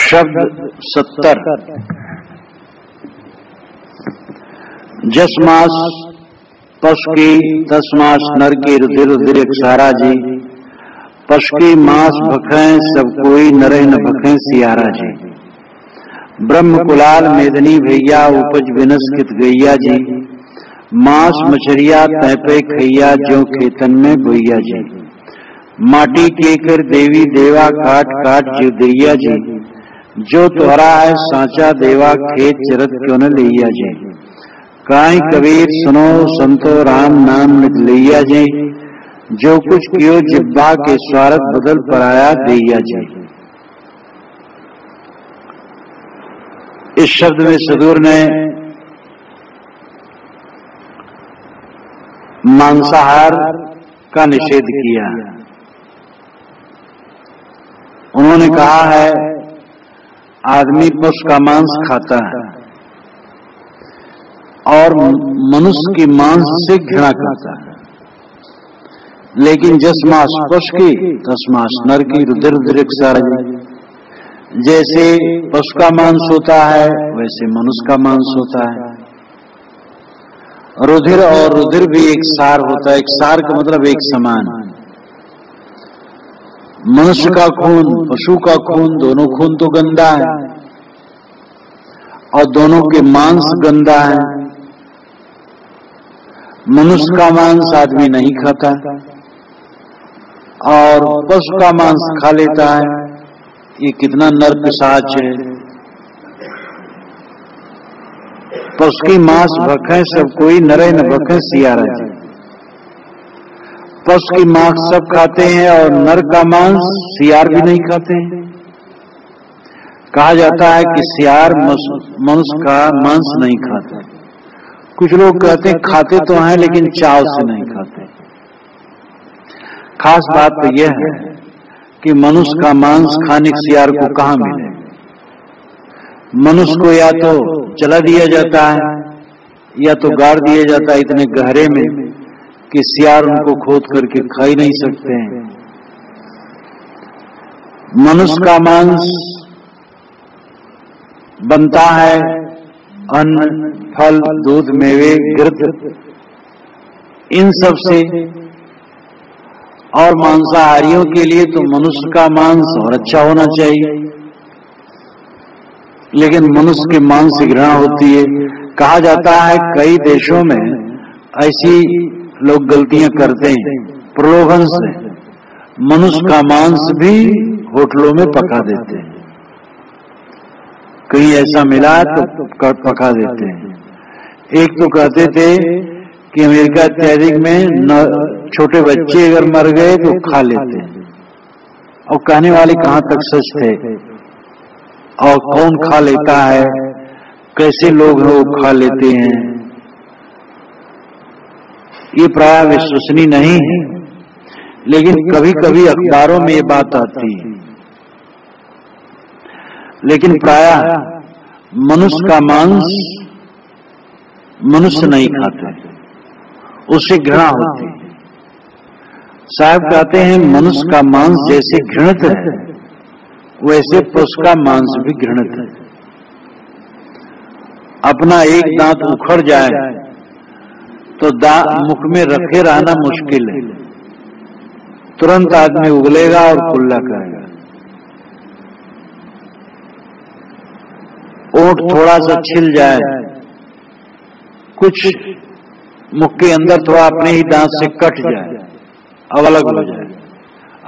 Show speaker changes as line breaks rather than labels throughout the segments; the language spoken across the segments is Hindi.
शब्द 70। जस मास पशु की तस मास नर की रुधिर रुधिर सारा जी। पशु की मास भखें सब कोई नरे न भखें सियारा जी। ब्रह्म कुलाल मेदनी भैया उपज बिनस कित गैया जी। मांस मछरिया तैपे खैया जो खेतन में बोइया जी। माटी के कर देवी देवा काट काट जीव दैया जी। जो तुहरा है सांचा देवा खेत चरत क्यों न लैया जी। काई कबीर सुनो संतो राम नाम नित लैया जी। जो कुछ कियो जिब्बा के स्वार्थ बदल पराया दैया जी। इस शब्द में सदूर ने मांसाहार का निषेध किया। उन्होंने कहा है आदमी पशु का मांस खाता है और मनुष्य की मांस से घृणा करता है, लेकिन जस मास पशु की तस मास नर की रुधिर रुधिर सारा। जैसे पशु का मांस होता है वैसे मनुष्य का मांस होता है। रुधिर और रुधिर भी एक सार होता है। एक सार का मतलब एक समान। मनुष्य का खून पशु का खून दोनों खून तो गंदा है और दोनों के मांस गंदा है। मनुष्य का मांस आदमी नहीं खाता और पशु का मांस खा लेता है। ये कितना नर पिशाच है। पशु की मांस भखे सब कोई नरे न भखे सियारा जी। पशु की मांस सब खाते हैं और नर का मांस सियार भी नहीं खाते हैं। कहा जाता है कि सियार मनुष्य का मांस नहीं खाते। कुछ लोग कहते हैं खाते तो हैं लेकिन चाव से नहीं खाते। खास बात तो यह है कि मनुष्य का मांस खाने सियार को कहाँ मिले। मनुष्य को या तो जला दिया जाता है या तो गाड़ दिया जाता है इतने गहरे में कि सियार उनको खोद करके खा ही नहीं सकते हैं। मनुष्य का मांस बनता है अन्न फल दूध मेवे घृत इन सब से। और मांसाहारियों के लिए तो मनुष्य का मांस और अच्छा होना चाहिए, लेकिन मनुष्य के मांस से घृणा होती है। कहा जाता है कई देशों में ऐसी लोग गलतियां करते हैं, प्रलोभन से मनुष्य का मांस भी होटलों में पका देते हैं। कहीं ऐसा मिला तो पका देते हैं। एक तो कहते थे कि अमेरिका इत्यादि में छोटे बच्चे अगर मर गए तो खा लेते हैं, और कहने वाले कहां तक सच थे और कौन खा लेता है, कैसे लोग खा लेते हैं, ये प्राय विश्वसनीय नहीं है। लेकिन कभी कभी अखबारों में ये बात आती है। लेकिन प्राय मनुष्य का मांस मनुष्य नहीं खाते, उससे घृणा होती है। साहब कहते हैं मनुष्य का मांस जैसे घृणित है वैसे पशु का मांस भी घृणित है। अपना एक दांत उखड़ जाए तो मुख में रखे रहना मुश्किल है। तुरंत आदमी उगलेगा और कुल्ला करेगा। ओंठ थोड़ा सा छिल जाए, कुछ मुख के अंदर थोड़ा अपने ही दांत से कट जाए, अब अलग हो जाए,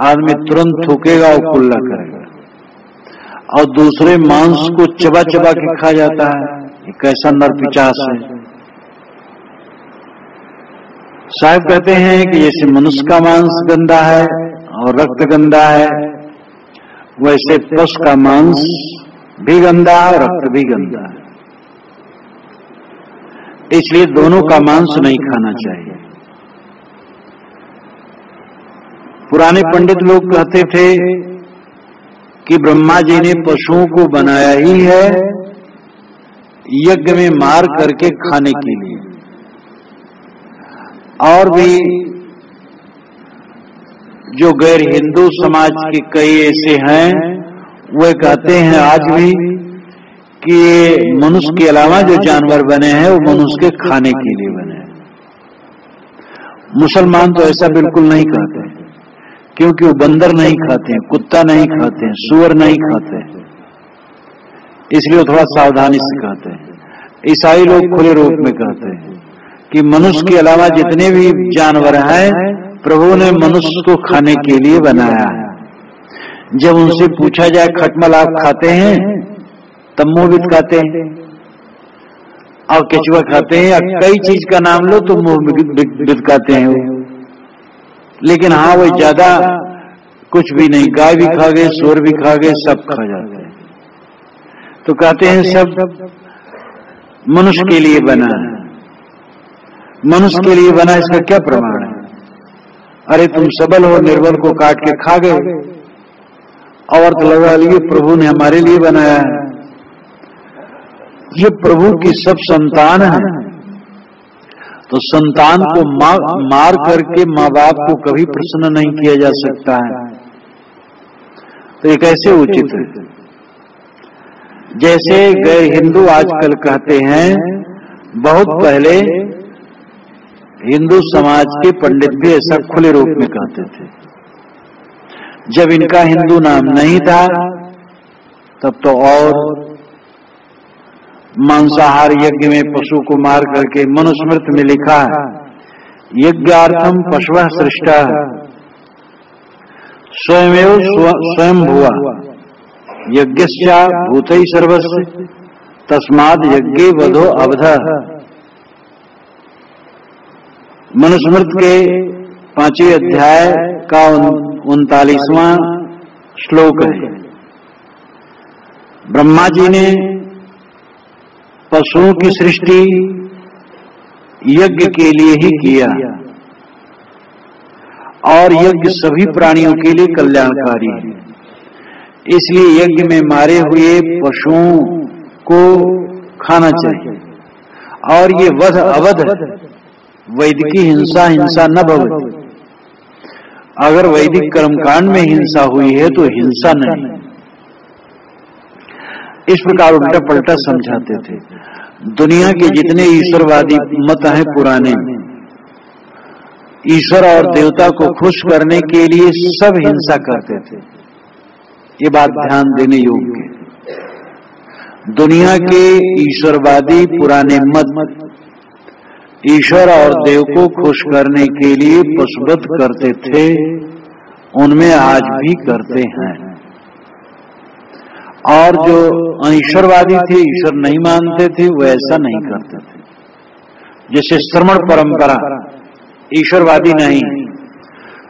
आदमी तुरंत थूकेगा और कुल्ला करेगा। और दूसरे मांस को चबा चबा के खा जाता है। ये कैसा नर पिशाच है। साहब कहते हैं कि जैसे मनुष्य का मांस गंदा है और रक्त गंदा है, वैसे पशु का मांस भी गंदा है और रक्त भी गंदा है। इसलिए दोनों का मांस नहीं खाना चाहिए। पुराने पंडित लोग कहते थे कि ब्रह्मा जी ने पशुओं को बनाया ही है यज्ञ में मार करके खाने के लिए। और भी जो गैर हिंदू समाज के कई ऐसे हैं वे कहते हैं आज भी कि ये मनुष्य के अलावा जो जानवर बने हैं वो मनुष्य के खाने के लिए बने हैं। मुसलमान तो ऐसा बिल्कुल नहीं कहते, क्योंकि वो बंदर नहीं खाते हैं, कुत्ता नहीं खाते हैं, सूअर नहीं खाते हैं, इसलिए थोड़ा सावधानी से कहते हैं। ईसाई लोग खुले रूप में कहते हैं कि मनुष्य के अलावा जितने भी जानवर हैं प्रभु ने मनुष्य को खाने के लिए बनाया है। जब उनसे पूछा जाए खटमल आप खाते हैं, तब मुंह बिदकाते हैं, और केचुआ खाते हैं, या कई चीज का नाम लो तो मुंह बिदकाते हैं वो। लेकिन हाँ वो ज्यादा कुछ भी नहीं, गाय भी खा गए, सूअर भी खा गए, सब खा जाते हैं। तो कहते हैं सब मनुष्य के लिए बना है। मनुष्य के लिए बना, इसका क्या प्रमाण है? अरे तुम सबल हो, निर्बल को काट के खा गए, और तो लगा लिए प्रभु ने हमारे लिए बनाया है। ये प्रभु की सब संतान है, तो संतान को मार करके माँ बाप को कभी प्रसन्न नहीं किया जा सकता है। तो ये कैसे उचित है? जैसे गए हिंदू आजकल कहते हैं, बहुत पहले हिंदू समाज के पंडित भी ऐसा खुले रूप में कहते थे। जब इनका हिंदू नाम नहीं था तब तो और मांसाहार यज्ञ में पशु को मार करके, मनुस्मृति में लिखा है यज्ञार्थम पशवः सृष्टः स्वयमेव स्वयं भुवा यज्ञस्या भूतैः सर्वस्य तस्माद् यज्ञे वधो अवधः। मनुस्मृति के 5वें अध्याय का 39वां श्लोक है। ब्रह्मा जी ने पशुओं की सृष्टि यज्ञ के लिए ही किया, और यज्ञ सभी प्राणियों के लिए कल्याणकारी है। इसलिए यज्ञ में मारे हुए पशुओं को खाना चाहिए। और ये वध अवध, वैदिकी हिंसा हिंसा न भवति। अगर वैदिक कर्मकांड में हिंसा हुई है तो हिंसा नहीं। इस प्रकार उल्टा पलटा समझाते थे। दुनिया के जितने ईश्वरवादी मत हैं पुराने, ईश्वर और देवता को खुश करने के लिए सब हिंसा करते थे। ये बात ध्यान देने योग्य है। दुनिया के ईश्वरवादी पुराने मत ईश्वर और देव को खुश करने के लिए पशुवध करते थे, उनमें आज भी करते हैं। और जो अईश्वरवादी थे, ईश्वर नहीं मानते थे, वो ऐसा नहीं करते थे। जैसे श्रमण परंपरा, ईश्वरवादी नहीं,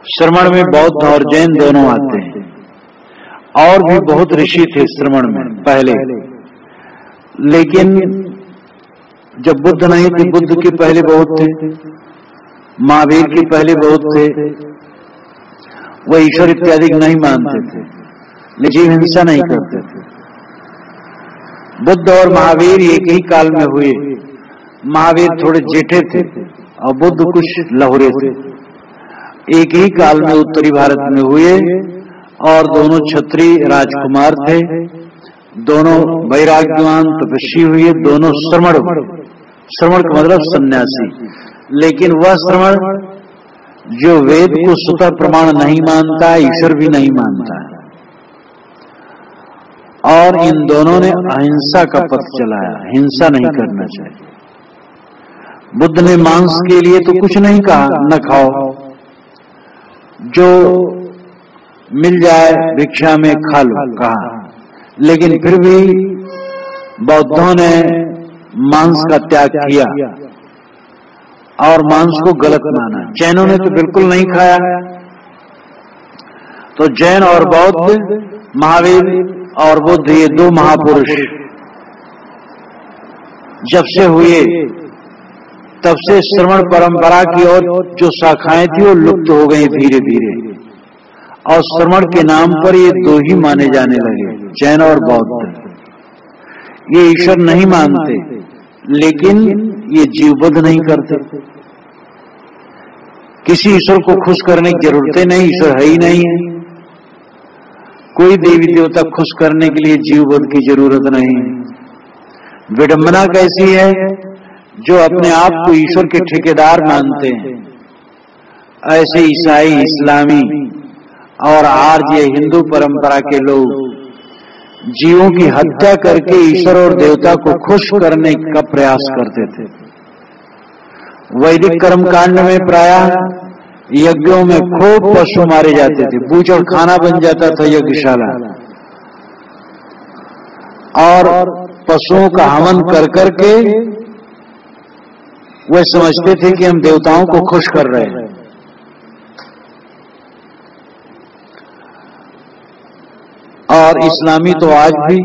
श्रमण में बौद्ध और जैन दोनों आते हैं, और भी बहुत ऋषि थे श्रमण में पहले। लेकिन जब बुद्ध नहीं थे, बुद्ध के पहले बहुत थे, महावीर के पहले बहुत थे, वो ईश्वर इत्यादि नहीं मानते थे, लेकिन हिंसा नहीं करते थे। बुद्ध और महावीर एक ही काल में हुए। महावीर थोड़े जेठे थे और बुद्ध कुछ लहुरे थे। एक ही काल में उत्तरी भारत में हुए, और दोनों क्षत्रिय राजकुमार थे, दोनों वैराग्यवान तपस्वी हुए, दोनों श्रमण का मतलब सन्यासी। लेकिन वह श्रमण जो वेद को स्वतः प्रमाण नहीं मानता, ईश्वर भी नहीं मानता है। और इन दोनों ने अहिंसा का पथ चलाया, हिंसा नहीं करना चाहिए। बुद्ध ने मांस के लिए तो कुछ नहीं कहा, न खाओ, जो मिल जाए भिक्षा में खा लो कहा। लेकिन फिर भी बौद्धों ने मांस का त्याग किया और मांस को गलत माना। जैनों ने तो बिल्कुल नहीं खाया। तो जैन और बौद्ध, महावीर और बुद्ध, ये दो महापुरुष जब से हुए तब से श्रमण परंपरा की और जो शाखाएं थी वो लुप्त हो गई धीरे धीरे, और श्रमण के नाम पर ये दो ही माने जाने लगे, जैन और बौद्ध। ये ईश्वर नहीं मानते, लेकिन ये जीवबद्ध नहीं करते। किसी ईश्वर को खुश करने की जरूरत नहीं, ईश्वर है ही नहीं है। कोई देवी देवता खुश करने के लिए जीववध की जरूरत नहीं। विडंबना कैसी है, जो अपने आप को ईश्वर के ठेकेदार मानते हैं, ऐसे ईसाई, इस्लामी और आर्य हिंदू परंपरा के लोग जीवों की हत्या करके ईश्वर और देवता को खुश करने का प्रयास करते थे। वैदिक कर्मकांड में प्रायः यज्ञों में खूब पशु मारे जाते थे, बूचड़ खाना बन जाता था यज्ञशाला, और पशुओं का हवन कर करके वे समझते थे कि हम देवताओं को खुश कर रहे हैं। और इस्लामी तो आज भी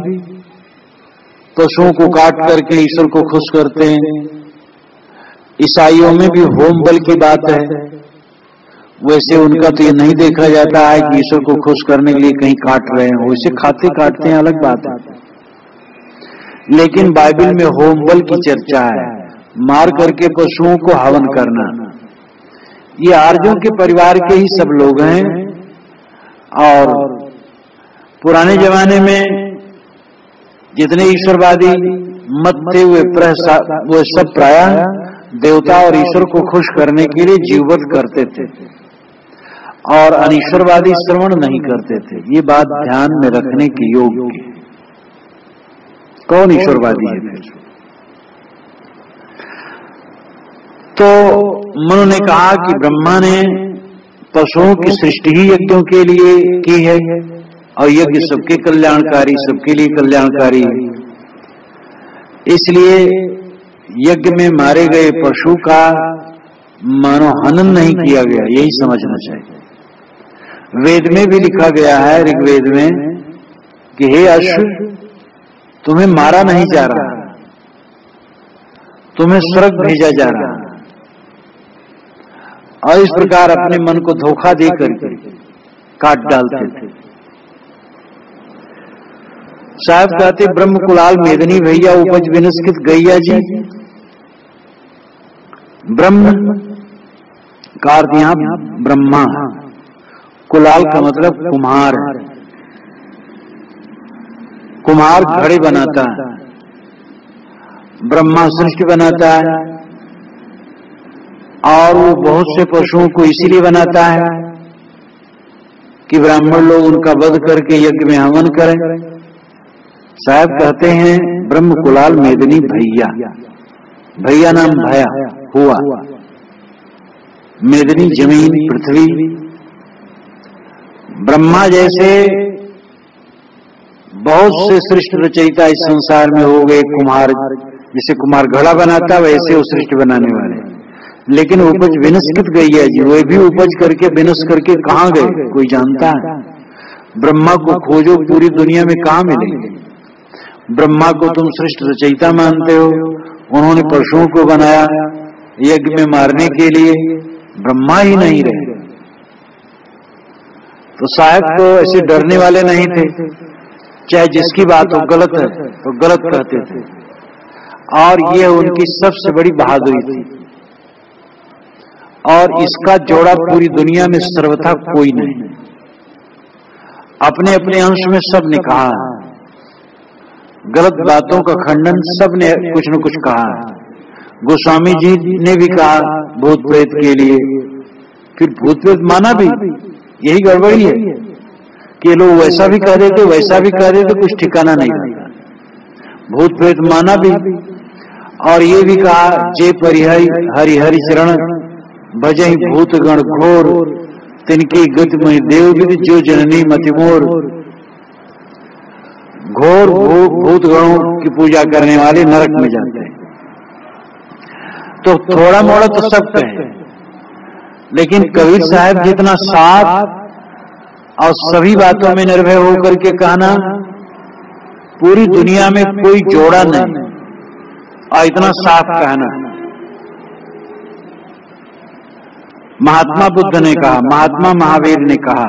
पशुओं को काट करके ईश्वर को खुश करते हैं। ईसाइयों में भी होम बल की बात है, वैसे उनका तो ये नहीं देखा जाता है कि ईश्वर को खुश करने के लिए कहीं काट रहे हैं, वैसे खाते काटते हैं अलग बात है। लेकिन बाइबल में होम बल की चर्चा है, मार करके पशुओं को हवन करना। ये आर्यों के परिवार के ही सब लोग हैं, और पुराने जमाने में जितने ईश्वरवादी मत थे वे सब प्रायः देवता और ईश्वर को खुश करने के लिए जीववध करते थे और अनीश्वरवादी श्रवण नहीं करते थे। ये बात ध्यान में रखने के योग्य है। कौन ईश्वरवादी है फिर? तो मनु ने कहा कि ब्रह्मा ने पशुओं की सृष्टि ही यज्ञों के लिए की है, और यज्ञ सबके कल्याणकारी, सबके लिए कल्याणकारी है। इसलिए यज्ञ में मारे गए पशु का मानो हनन नहीं किया गया, यही समझना चाहिए। वेद में भी लिखा गया है, ऋग्वेद में, कि हे अश्व, तुम्हें मारा नहीं जा रहा, तुम्हें स्वर्ग भेजा जा रहा। और इस प्रकार अपने मन को धोखा दे करके काट डालते थे। साहब कहते, ब्रह्म कुलाल मेदनी भैया उपज विनस्कृत गैया जी। ब्रह्म का अर्थ यहां ब्रह्मा, कुलाल का मतलब कुम्हार। कुम्हार घड़े बनाता है, ब्रह्मा सृष्टि बनाता है, और वो बहुत से पशुओं को इसीलिए बनाता है कि ब्राह्मण लोग उनका वध करके यज्ञ में हवन करें। साहब कहते हैं, ब्रह्म कुलाल मेदनी भैया, भैया नाम भया हुआ, मेदनी जमीन पृथ्वी। ब्रह्मा जैसे बहुत से सृष्टि रचयिता इस संसार में हो गए। कुम्हार, जैसे कुम्हार घड़ा बनाता वैसे वो सृष्टि बनाने वाले। लेकिन उपज विनस्कृत गई है जी, वे भी उपज करके विनस करके कहाँ गए कोई जानता है? ब्रह्मा को खोजो, पूरी दुनिया में कहाँ मिलेंगे। ब्रह्मा को तुम सृष्टि रचयिता मानते हो, उन्होंने पशुओं को बनाया यज्ञ में मारने के लिए, ब्रह्मा ही नहीं रहे। तो साहब तो ऐसे डरने वाले नहीं थे, चाहे जिसकी बात हो गलत है तो गलत कहते थे, और ये उनकी सबसे बड़ी बहादुरी थी। और इसका जोड़ा पूरी दुनिया में सर्वथा कोई नहीं। अपने अपने अंश में सब ने कहा, गलत बातों का खंडन सब ने कुछ न कुछ कहा। गोस्वामी जी ने भी कहा भूत प्रेत के लिए, फिर भूत प्रेत माना भी। यही गड़बड़ी है कि लोग वैसा भी कह देते वैसा भी कह देते, कुछ ठिकाना नहीं रहता। भूत प्रेत माना भी, और ये भी कहा जे परिहरि हरि हरि चरण भजहि भूत गण घोर, तिनकी गति महि देव विद जो जननी मतिमोर। घोर भूत गणों की पूजा करने वाले नरक में जाते हैं। तो थोड़ा मोड़ा तो सब कहे, लेकिन कबीर साहब जितना साफ और सभी बातों में निर्भय होकर के कहना, पूरी दुनिया में कोई जोड़ा नहीं, और इतना साफ कहना। महात्मा बुद्ध ने कहा, महात्मा महावीर ने कहा,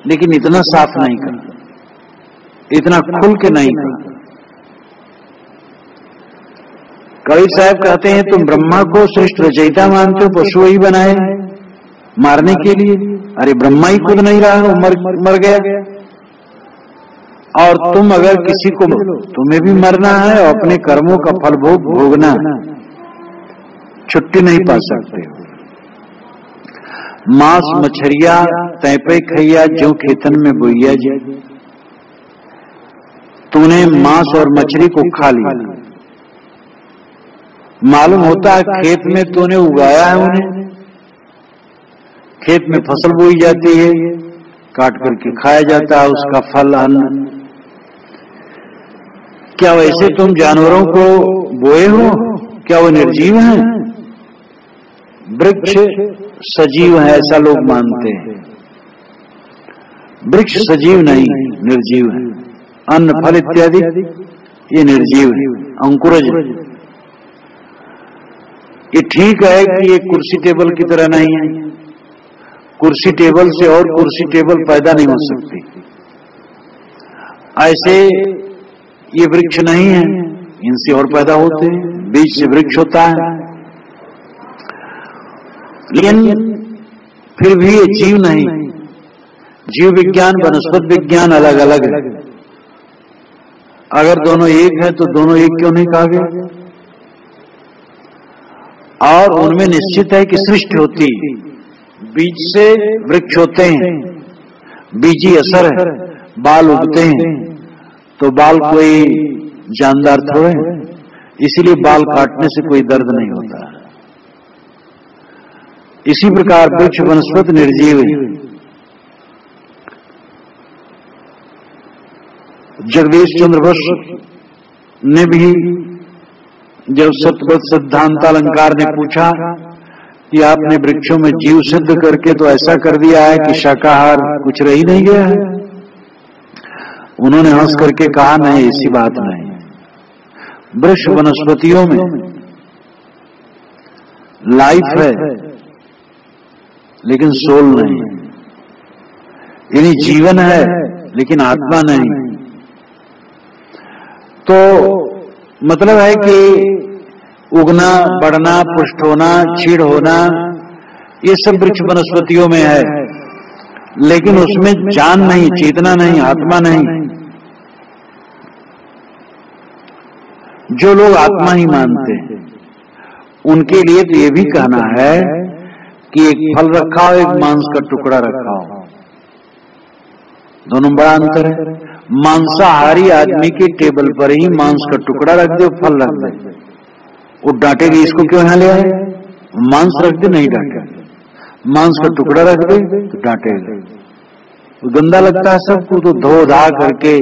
लेकिन इतना साफ नहीं कहा, इतना खुल के नहीं कहा। कबीर साहब कहते हैं, तुम ब्रह्मा को सृष्टि रचयिता मानते हो, पशु ही बनाए मारने के लिए। अरे ब्रह्मा ही खुद नहीं रहा, वो मर गया। और तुम अगर किसी को, तुम्हें भी मरना है और अपने कर्मों का फल भोगना, छुट्टी नहीं पा सकते हो। मांस मछरिया तैपे खैया जो खेतन में बोइया जी, तूने मांस और मछली को खा लिया, मालूम होता है खेत में तूने उगाया है उन्हें, खेत में फसल बोई जाती है, काट करके खाया जाता है उसका फल अन्न। क्या वैसे तुम जानवरों को बोए हो? क्या वो निर्जीव हैं? वृक्ष सजीव है ऐसा लोग मानते हैं, वृक्ष सजीव नहीं, निर्जीव है। अन्न फल इत्यादि ये निर्जीव है, अंकुरज। ये ठीक है कि ये कुर्सी टेबल की तरह नहीं है, कुर्सी टेबल से और कुर्सी टेबल पैदा नहीं हो सकती, ऐसे ये वृक्ष नहीं है, इनसे और पैदा होते हैं, बीज से वृक्ष होता है। लेकिन फिर भी ये जीव नहीं, जीव विज्ञान वनस्पति विज्ञान अलग अलग है। अगर दोनों एक है तो दोनों एक क्यों नहीं कहा गया? और उनमें निश्चित है कि सृष्टि होती, बीज से वृक्ष होते हैं, बीजी असर है, बाल उगते हैं, तो बाल कोई जानदार थोड़े, इसीलिए बाल काटने से कोई दर्द नहीं होता। इसी प्रकार वृक्ष वनस्पति निर्जीव है। जगदीश चंद्र बोस ने भी जब सत्यवत सिद्धांतालंकार ने पूछा कि आपने वृक्षों में जीव सिद्ध करके तो ऐसा कर दिया है कि शाकाहार कुछ रह ही नहीं गया है, उन्होंने हंस करके कहा नहीं, ऐसी बात नहीं, वृक्ष वनस्पतियों में लाइफ है लेकिन सोल नहीं, यानी जीवन है लेकिन आत्मा नहीं। तो मतलब है कि उगना, बढ़ना, पुष्ट होना, क्षीण होना, ये सब वृक्ष वनस्पतियों में है, लेकिन उसमें जान नहीं, चेतना नहीं, आत्मा नहीं। जो लोग आत्मा ही मानते हैं उनके लिए तो ये भी कहना है कि एक फल रखा हो, एक मांस का टुकड़ा रखा हो, दोनों बड़ा अंतर है। मांसाहारी आदमी के टेबल पर ही मांस का टुकड़ा रख दे, फल रख दे, वो डांटेगी इसको क्यों यहाँ ले आए? मांस रख दे, नहीं डांटेगा, मांस का टुकड़ा रख दे तो डांटेगा। तो गंदा लगता है सबको, तो धो धा करके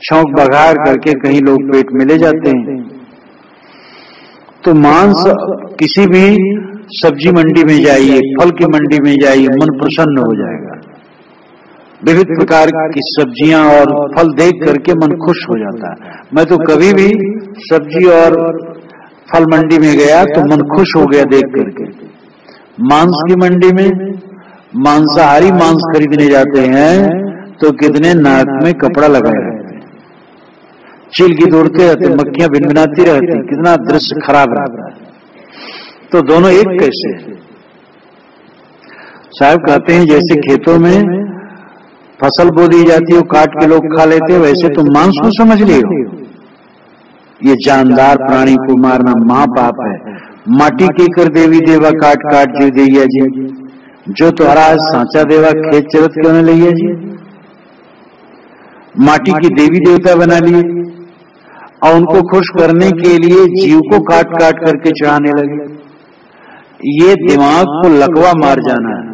शौक बघार करके कहीं लोग पेट में ले जाते हैं। तो मांस किसी भी सब्जी मंडी में जाइए, फल की मंडी में जाइए, मन प्रसन्न हो जाएगा। विविध प्रकार की सब्जियां और फल देख करके मन खुश हो जाता है। मैं तो कभी भी सब्जी और फल मंडी में गया तो मन खुश हो गया देख करके। मांस की मंडी में मांसाहारी मांस खरीदने जाते हैं तो कितने नाक में कपड़ा लगाए रहते हैं, चील की दौड़ते रहते, मक्खियां भिनभिनाती रहती, कितना दृश्य खराब रहता है। तो दोनों एक कैसे? साहब कहते हैं जैसे खेतों में फसल बो दी जाती है, काट के लोग खा लेते हैं, वैसे तुम मांस को समझ लियो। ये जानदार प्राणी को मारना महापाप है। माटी की कर देवी देवा काट काट जीव दैया जी, जो तुम्हारा सांचा देवा खेत चरत क्यों न लिया जी। माटी की देवी देवता बना लिए और उनको खुश करने के लिए जीव को काट काट करके चढ़ाने लगे। ये दिमाग को लकवा मार जाना है।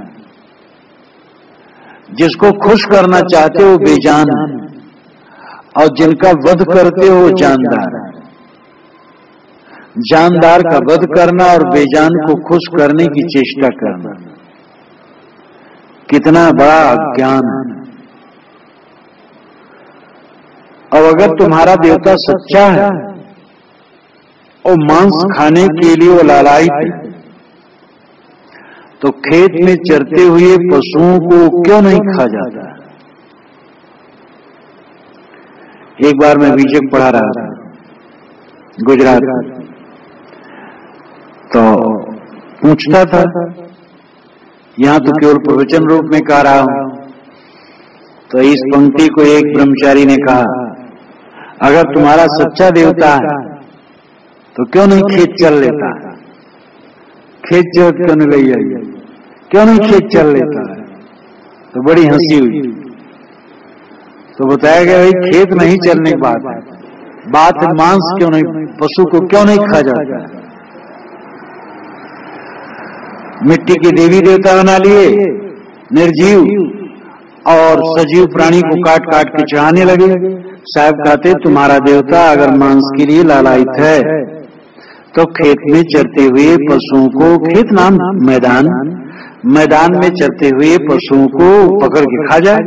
जिसको खुश करना चाहते हो बेजान है और जिनका वध करते हो जानदार है। जानदार का वध करना और बेजान को खुश करने की चेष्टा करना कितना बड़ा अज्ञान है। और अगर तुम्हारा देवता सच्चा है और मांस खाने के लिए वो लालायित है तो खेत में चरते हुए पशुओं को क्यों नहीं खा जाता? एक बार मैं बीजेक पढ़ा रहा था गुजरात, तो पूछता था, यहां तो केवल प्रवचन रूप में कह रहा हूं, तो इस पंक्ति को एक ब्रह्मचारी ने कहा, अगर तुम्हारा सच्चा देवता है तो क्यों नहीं खेत चल लेता, खेत जोत क्यों नहीं ले आई, क्यों नहीं खेत चल लेता है। तो बड़ी हंसी हुई। तो बताया गया भाई खेत नहीं चलने की बात है, बात है मांस क्यों नहीं, पशु को क्यों नहीं खा जाता है। मिट्टी के देवी देवता बना लिए निर्जीव, और सजीव प्राणी को काट काट के चढ़ाने लगे। साहब कहते तुम्हारा देवता अगर मांस के लिए लालायित है तो खेत में चरते हुए पशुओं को, खेत नाम मैदान, मैदान में चरते हुए पशुओं को पकड़ के खा जाए।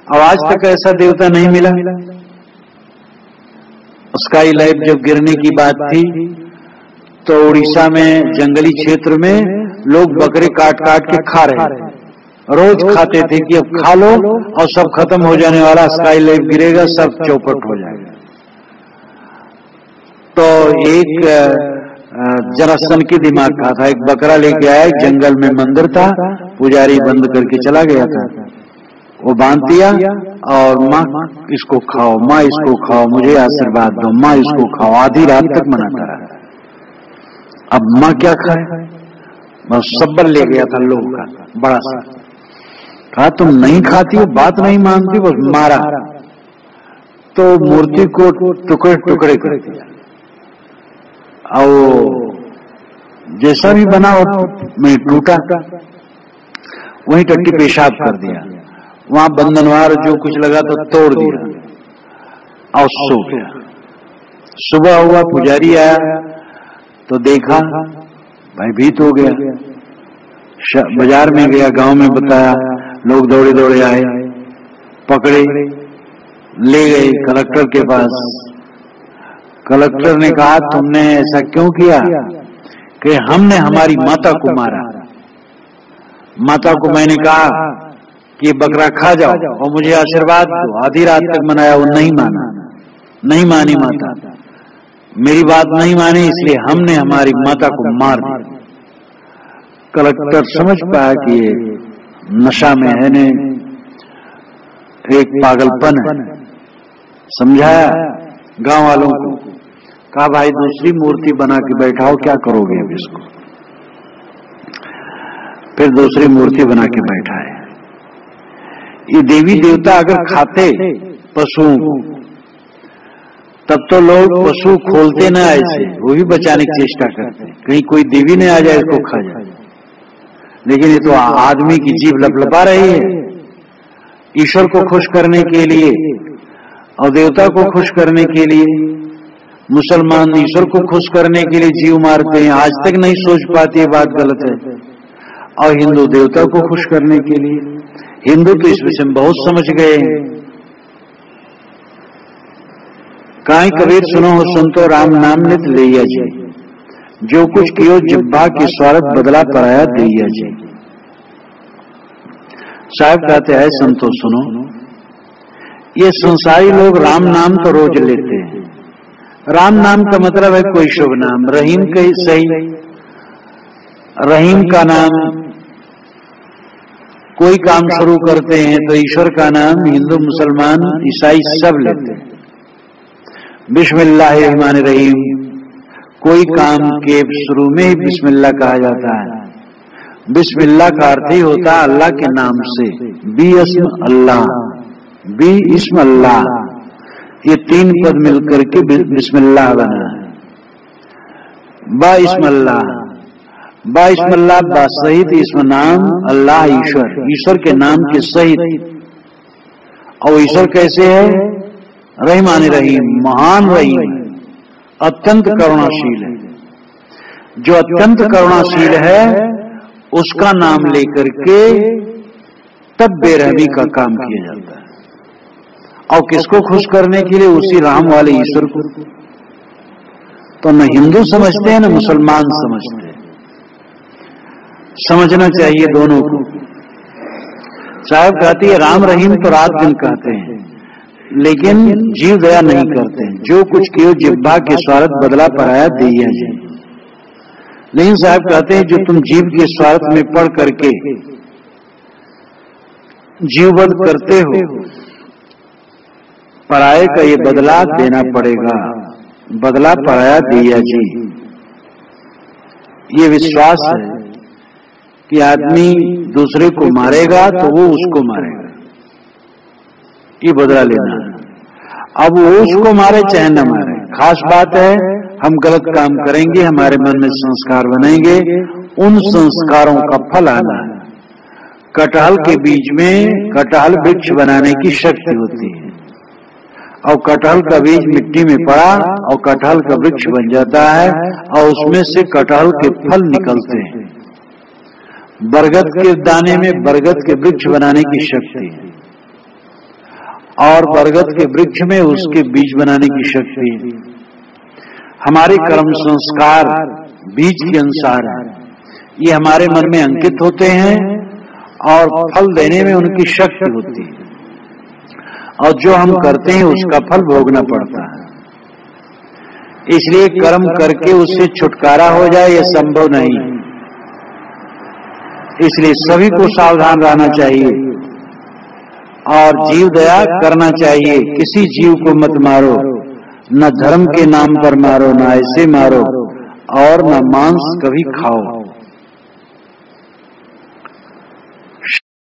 अब आज तक ऐसा देवता नहीं मिला। स्काई लाइट जब गिरने की बात थी तो उड़ीसा में जंगली क्षेत्र में लोग बकरे काट काट के खा रहे थे, रोज खाते थे कि अब खा लो और सब खत्म हो जाने वाला, स्काई लाइट गिरेगा, सब चौपट हो जाएगा। तो एक जरासन की दिमाग का था, एक बकरा लेके आया, जंगल में मंदिर था, पुजारी बंद करके चला गया था, वो बांध दिया और माँ इसको खाओ, माँ इसको खाओ, मुझे आशीर्वाद दो, माँ इसको खाओ, आधी रात तक मनाता रहा। अब माँ क्या खाए, बस सब्बर ले गया था लोग का बड़ा सा, कहा तुम नहीं खाती हो, बात नहीं मानती, बस मारा। तो मूर्ति को टुकड़े टुकड़े कर दिया और जैसा भी बना मैं टूटा, वहीं टट्टी पेशाब कर दिया, वहां बंधनवार जो कुछ लगा तो तोड़ दिया और सो गया। सुबह हुआ, पुजारी आया तो देखा, भयभीत हो गया, बाजार में गया, गांव में बताया, लोग दौड़े दौड़े आए, पकड़े, ले गए कलेक्टर के पास। कलेक्टर ने कहा तुमने ऐसा क्यों किया, कि हमने हमारी माता को मारा, माता को मैंने कहा कि बकरा खा जाओ और मुझे आशीर्वाद दो, आधी रात तक मनाया, वो नहीं माना, नहीं मानी माता, मेरी बात नहीं मानी, इसलिए हमने हमारी माता को मार दिया। कलेक्टर समझ पाया कि ये नशा में है ने, एक पागलपन है। समझाया गांव वालों को, कहा भाई दूसरी मूर्ति बना के बैठाओ, क्या करोगे अब इसको। फिर दूसरी मूर्ति बना के बैठाए। ये देवी देवता अगर खाते पशुओं को तब तो लोग पशु खोलते ना ऐसे, वो भी बचाने की चेष्टा करते, कहीं कोई देवी ने आ जाए इसको खा जाए। लेकिन ये तो आदमी की जीभ लपलपा रही है ईश्वर को खुश करने के लिए और देवता को खुश करने के लिए। मुसलमान ईश्वर को खुश करने के लिए जीव मारते हैं, आज तक नहीं सोच पाती ये बात गलत है, और हिंदू देवता को खुश करने के लिए। हिंदू तो इस विषय में बहुत समझ गए हैं। काई कबीर सुनो हो संतो राम नाम नित लिया जी, जो कुछ कियो जिब्बा की स्वार्थ बदला पराया दैया जी। साहब कहते हैं संतो सुनो, ये संसारी लोग राम नाम तो रोज लेते हैं। राम नाम का मतलब है कोई शुभ नाम, रहीम का ही सही, रहीम का नाम कोई काम शुरू करते हैं तो ईश्वर का नाम हिंदू मुसलमान ईसाई सब लेते हैं। बिस्मिल्लाहिर्रहमानिर्रहीम, कोई काम के शुरू में ही बिस्मिल्लाह कहा जाता है। बिस्मिल्लाह का अर्थ ही होता है अल्लाह के नाम से, बी इस्म अल्लाह, बी इस्म अल्लाह, ये तीन पद मिलकर के बिस्मिल्लाह बना है। बा इस्म अल्लाह, बा इस्म अल्लाह, बा सहित इस्म नाम अल्लाह ईश्वर, ईश्वर के नाम के सहित। और ईश्वर कैसे है, रहमान रहीम, महान रहीम, अत्यंत करुणाशील है। जो अत्यंत करुणाशील है उसका नाम लेकर के तब बेरहमी का काम किया जाता है। और किसको खुश करने के लिए, उसी राम वाले ईश्वर को। तो न हिंदू समझते हैं न मुसलमान समझते हैं। समझना चाहिए दोनों को। साहब कहती है राम रहीम तो रात दिन कहते हैं, लेकिन जीव दया नहीं करते। जो कुछ कियो जिब्बा के स्वार्थ बदला पराया दैया जी। लेकिन साहब कहते हैं जो तुम जीव के स्वार्थ में पढ़ करके जीववध करते हो, पराये का ये बदला देना पड़ेगा। बदला पराया दिया जी। ये विश्वास है कि आदमी दूसरे को मारेगा तो वो उसको मारेगा, ये बदला लेना है। अब वो उसको मारे चाहे न मारे, खास बात है हम गलत काम करेंगे, हमारे मन में संस्कार बनेंगे, उन संस्कारों का फल आना है। कटहल के बीज में कटहल वृक्ष बनाने की शक्ति होती है, और कटहल का बीज मिट्टी में पड़ा और कटहल का वृक्ष बन जाता है, और उसमें से कटहल के फल निकलते हैं। बरगद के दाने में बरगद के वृक्ष बनाने की शक्ति है, और बरगद के वृक्ष में उसके बीज बनाने की शक्ति है। हमारे कर्म संस्कार बीज के अनुसार है, ये हमारे मन में अंकित होते हैं और फल देने में उनकी शक्ति होती है, और जो हम करते हैं उसका फल भोगना पड़ता है। इसलिए कर्म करके उससे छुटकारा हो जाए यह संभव नहीं। इसलिए सभी को सावधान रहना चाहिए और जीव दया करना चाहिए। किसी जीव को मत मारो, न धर्म के नाम पर मारो, न ऐसे मारो, और न मांस कभी खाओ।